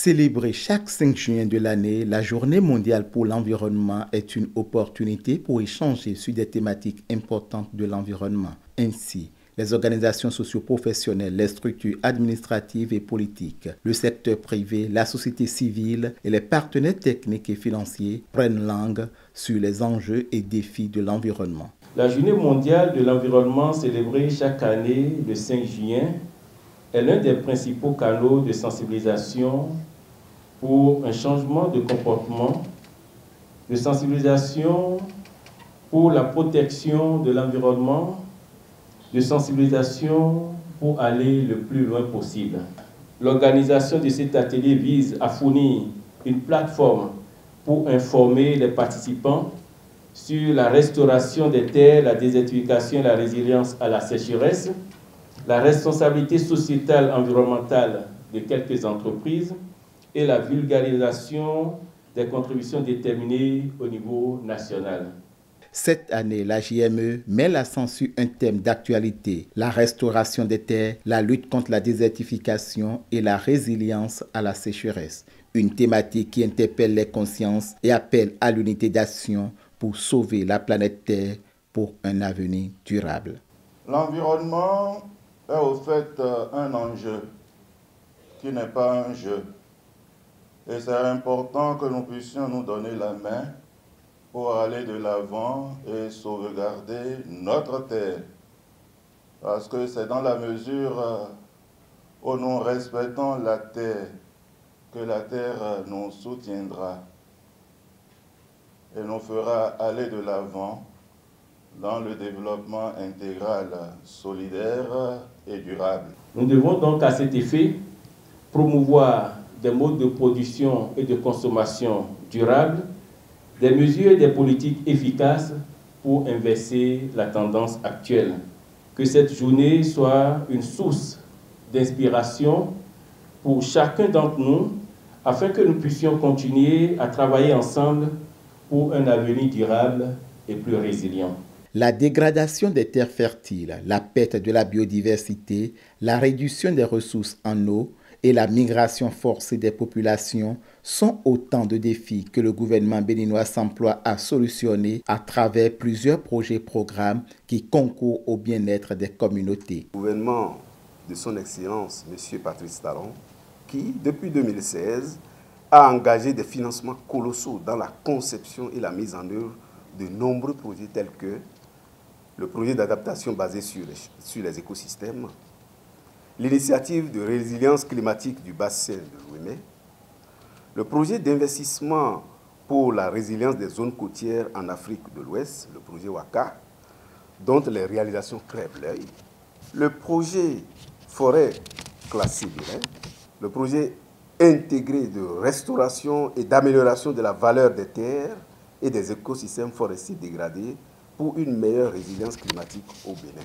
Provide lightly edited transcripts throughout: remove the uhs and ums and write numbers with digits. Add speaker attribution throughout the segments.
Speaker 1: Célébrer chaque 5 juin de l'année, la Journée mondiale pour l'environnement est une opportunité pour échanger sur des thématiques importantes de l'environnement. Ainsi, les organisations socio-professionnelles, les structures administratives et politiques, le secteur privé, la société civile et les partenaires techniques et financiers prennent langue sur les enjeux et défis de l'environnement.
Speaker 2: La Journée mondiale de l'environnement, célébrée chaque année le 5 juin, est l'un des principaux canaux de sensibilisation pour un changement de comportement, de sensibilisation pour la protection de l'environnement, de sensibilisation pour aller le plus loin possible. L'organisation de cet atelier vise à fournir une plateforme pour informer les participants sur la restauration des terres, la désertification et la résilience à la sécheresse, la responsabilité sociétale environnementale de quelques entreprises et la vulgarisation des contributions déterminées au niveau national.
Speaker 1: Cette année, la JME met l'accent sur un thème d'actualité, la restauration des terres, la lutte contre la désertification et la résilience à la sécheresse. Une thématique qui interpelle les consciences et appelle à l'unité d'action pour sauver la planète Terre pour un avenir durable.
Speaker 3: L'environnement est au fait un enjeu qui n'est pas un jeu. Et c'est important que nous puissions nous donner la main pour aller de l'avant et sauvegarder notre terre. Parce que c'est dans la mesure où nous respectons la terre que la terre nous soutiendra et nous fera aller de l'avant dans le développement intégral, solidaire et durable.
Speaker 2: Nous devons donc à cet effet promouvoir des modes de production et de consommation durables, des mesures et des politiques efficaces pour inverser la tendance actuelle. Que cette journée soit une source d'inspiration pour chacun d'entre nous afin que nous puissions continuer à travailler ensemble pour un avenir durable et plus résilient.
Speaker 1: La dégradation des terres fertiles, la perte de la biodiversité, la réduction des ressources en eau et la migration forcée des populations sont autant de défis que le gouvernement béninois s'emploie à solutionner à travers plusieurs projets et programmes qui concourent au bien-être des communautés.
Speaker 4: Le gouvernement de son Excellence, M. Patrice Talon, qui, depuis 2016, a engagé des financements colossaux dans la conception et la mise en œuvre de nombreux projets tels que le projet d'adaptation basé sur les écosystèmes, l'initiative de résilience climatique du bassin de l'Ouémé, le projet d'investissement pour la résilience des zones côtières en Afrique de l'Ouest, le projet WACA, dont les réalisations crèvent l'œil, le projet forêt classée Birin, le projet intégré de restauration et d'amélioration de la valeur des terres et des écosystèmes forestiers dégradés pour une meilleure résilience climatique au Bénin.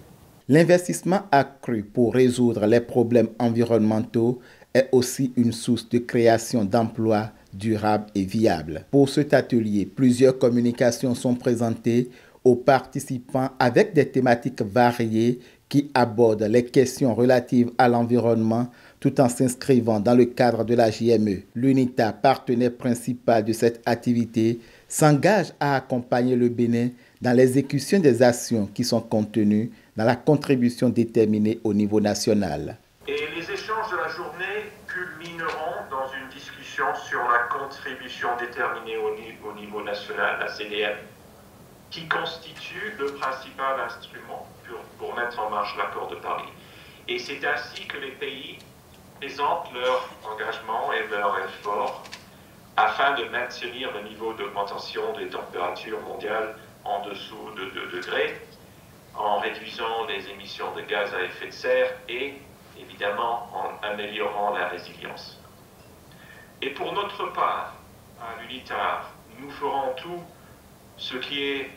Speaker 1: L'investissement accru pour résoudre les problèmes environnementaux est aussi une source de création d'emplois durables et viables. Pour cet atelier, plusieurs communications sont présentées aux participants avec des thématiques variées qui abordent les questions relatives à l'environnement tout en s'inscrivant dans le cadre de la JME. L'UNITA, partenaire principal de cette activité, s'engage à accompagner le Bénin dans l'exécution des actions qui sont contenues dans la contribution déterminée au niveau national.
Speaker 5: Et les échanges de la journée culmineront dans une discussion sur la contribution déterminée au niveau national, la CDM, qui constitue le principal instrument pour mettre en marche l'accord de Paris. Et c'est ainsi que les pays présentent leur engagement et leur effort afin de maintenir le niveau d'augmentation des températures mondiales en dessous de 2 degrés, en réduisant les émissions de gaz à effet de serre et, évidemment, en améliorant la résilience. Et pour notre part, à l'UNITAR, nous ferons tout ce qui est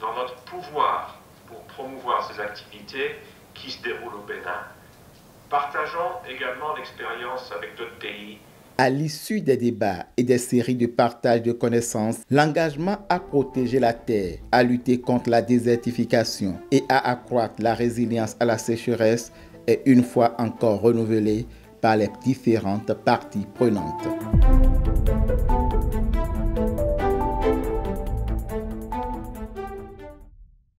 Speaker 5: dans notre pouvoir pour promouvoir ces activités qui se déroulent au Bénin. Partageons également l'expérience avec d'autres pays.
Speaker 1: À l'issue des débats et des séries de partage de connaissances, l'engagement à protéger la terre, à lutter contre la désertification et à accroître la résilience à la sécheresse est une fois encore renouvelé par les différentes parties prenantes.